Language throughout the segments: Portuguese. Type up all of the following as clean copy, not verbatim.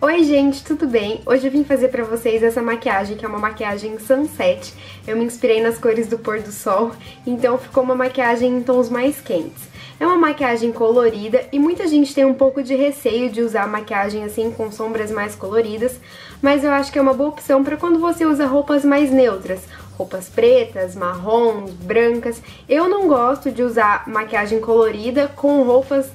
Oi gente, tudo bem? Hoje eu vim fazer pra vocês essa maquiagem, que é uma maquiagem sunset. Eu me inspirei nas cores do pôr do sol, então ficou uma maquiagem em tons mais quentes. É uma maquiagem colorida e muita gente tem um pouco de receio de usar maquiagem assim com sombras mais coloridas, mas eu acho que é uma boa opção para quando você usa roupas mais neutras. Roupas pretas, marrons, brancas. Eu não gosto de usar maquiagem colorida com roupas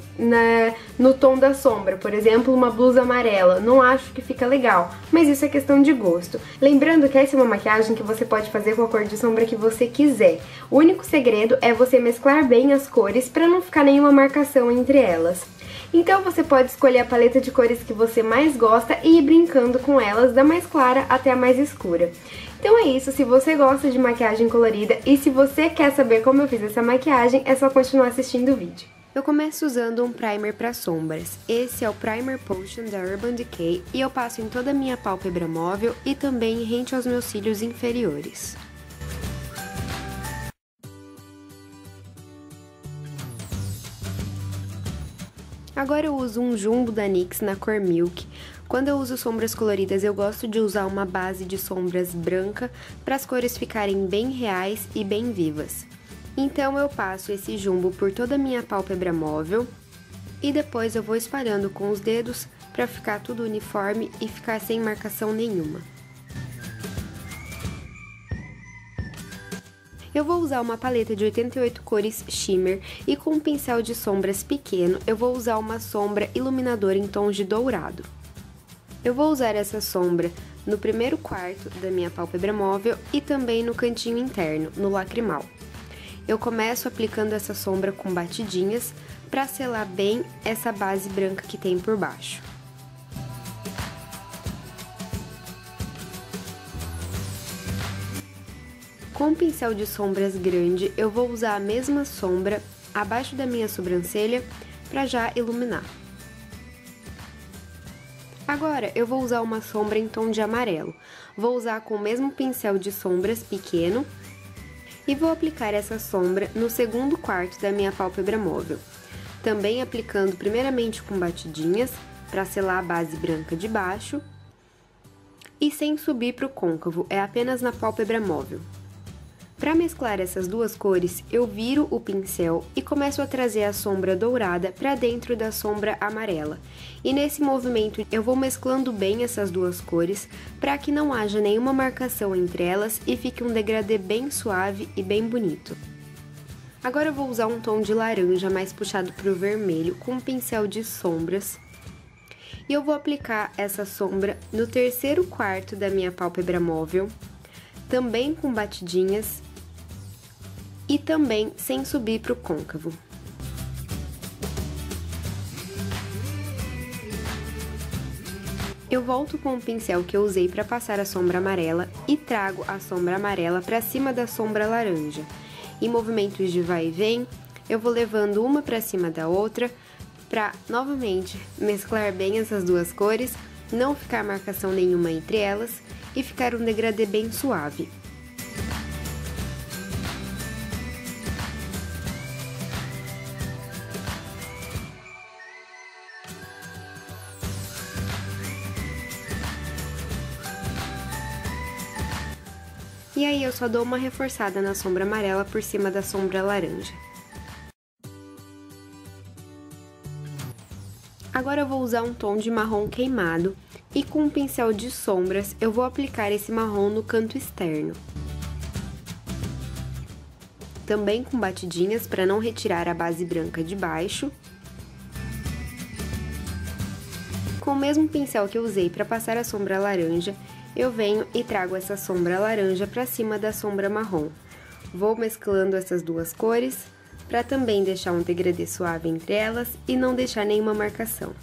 no tom da sombra. Por exemplo, uma blusa amarela. Não acho que fica legal, mas isso é questão de gosto. Lembrando que essa é uma maquiagem que você pode fazer com a cor de sombra que você quiser. O único segredo é você mesclar bem as cores para não ficar nenhuma marcação entre elas. Então você pode escolher a paleta de cores que você mais gosta e ir brincando com elas, da mais clara até a mais escura. Então é isso, se você gosta de maquiagem colorida e se você quer saber como eu fiz essa maquiagem, é só continuar assistindo o vídeo. Eu começo usando um primer para sombras. Esse é o Primer Potion da Urban Decay e eu passo em toda a minha pálpebra móvel e também rente aos meus cílios inferiores. Agora eu uso um jumbo da NYX na cor Milk. Quando eu uso sombras coloridas, eu gosto de usar uma base de sombras branca para as cores ficarem bem reais e bem vivas. Então eu passo esse jumbo por toda a minha pálpebra móvel e depois eu vou espalhando com os dedos para ficar tudo uniforme e ficar sem marcação nenhuma. Eu vou usar uma paleta de 88 cores shimmer e com um pincel de sombras pequeno eu vou usar uma sombra iluminadora em tons de dourado. Eu vou usar essa sombra no primeiro quarto da minha pálpebra móvel e também no cantinho interno, no lacrimal. Eu começo aplicando essa sombra com batidinhas para selar bem essa base branca que tem por baixo. Com um pincel de sombras grande, eu vou usar a mesma sombra abaixo da minha sobrancelha para já iluminar. Agora, eu vou usar uma sombra em tom de amarelo. Vou usar com o mesmo pincel de sombras pequeno e vou aplicar essa sombra no segundo quarto da minha pálpebra móvel. Também aplicando primeiramente com batidinhas para selar a base branca de baixo e sem subir para o côncavo, é apenas na pálpebra móvel. Para mesclar essas duas cores, eu viro o pincel e começo a trazer a sombra dourada para dentro da sombra amarela. E nesse movimento eu vou mesclando bem essas duas cores para que não haja nenhuma marcação entre elas e fique um degradê bem suave e bem bonito. Agora eu vou usar um tom de laranja mais puxado para o vermelho com um pincel de sombras. E eu vou aplicar essa sombra no terceiro quarto da minha pálpebra móvel, também com batidinhas e também sem subir para o côncavo. Eu volto com o pincel que eu usei para passar a sombra amarela e trago a sombra amarela para cima da sombra laranja. Em movimentos de vai e vem, eu vou levando uma para cima da outra para novamente mesclar bem essas duas cores, não ficar marcação nenhuma entre elas e ficar um degradê bem suave. E aí eu só dou uma reforçada na sombra amarela por cima da sombra laranja. Agora eu vou usar um tom de marrom queimado e com um pincel de sombras eu vou aplicar esse marrom no canto externo. Também com batidinhas para não retirar a base branca de baixo. Com o mesmo pincel que eu usei para passar a sombra laranja, eu venho e trago essa sombra laranja para cima da sombra marrom. Vou mesclando essas duas cores para também deixar um degradê suave entre elas e não deixar nenhuma marcação.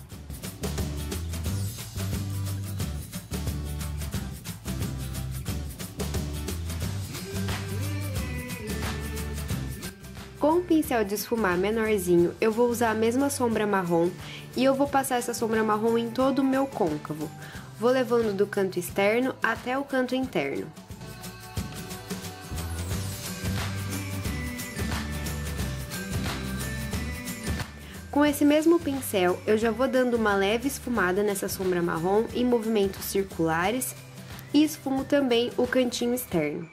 Com um pincel de esfumar menorzinho, eu vou usar a mesma sombra marrom e eu vou passar essa sombra marrom em todo o meu côncavo. Vou levando do canto externo até o canto interno. Com esse mesmo pincel, eu já vou dando uma leve esfumada nessa sombra marrom em movimentos circulares e esfumo também o cantinho externo.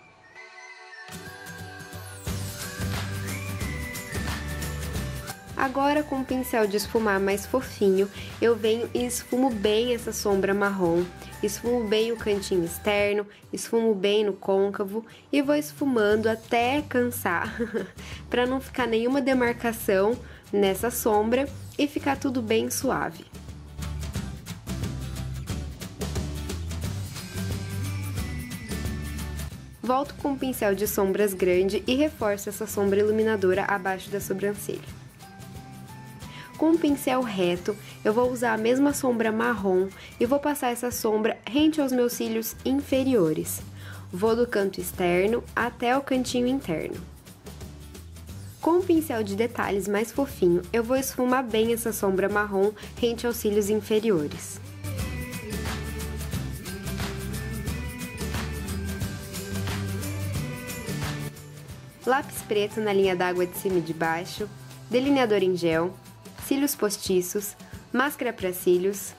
Agora, com o pincel de esfumar mais fofinho, eu venho e esfumo bem essa sombra marrom, esfumo bem o cantinho externo, esfumo bem no côncavo e vou esfumando até cansar, para não ficar nenhuma demarcação nessa sombra e ficar tudo bem suave. Volto com o pincel de sombras grande e reforço essa sombra iluminadora abaixo da sobrancelha. Com o pincel reto, eu vou usar a mesma sombra marrom e vou passar essa sombra rente aos meus cílios inferiores. Vou do canto externo até o cantinho interno. Com o pincel de detalhes mais fofinho, eu vou esfumar bem essa sombra marrom rente aos cílios inferiores. Lápis preto na linha d'água de cima e de baixo, delineador em gel, cílios postiços, máscara para cílios,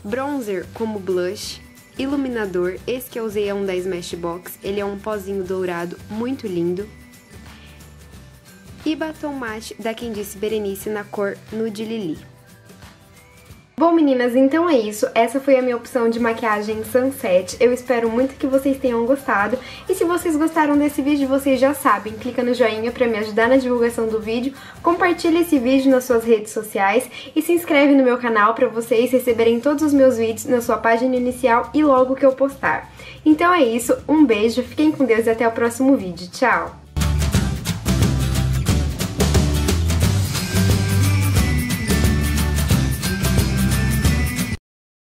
bronzer como blush, iluminador, esse que eu usei é um da Smashbox, ele é um pozinho dourado muito lindo, e batom mate da Quem Disse Berenice na cor Nude Lili. Bom, meninas, então é isso. Essa foi a minha opção de maquiagem Sunset. Eu espero muito que vocês tenham gostado. E se vocês gostaram desse vídeo, vocês já sabem, clica no joinha pra me ajudar na divulgação do vídeo, compartilha esse vídeo nas suas redes sociais e se inscreve no meu canal pra vocês receberem todos os meus vídeos na sua página inicial e logo que eu postar. Então é isso, um beijo, fiquem com Deus e até o próximo vídeo. Tchau!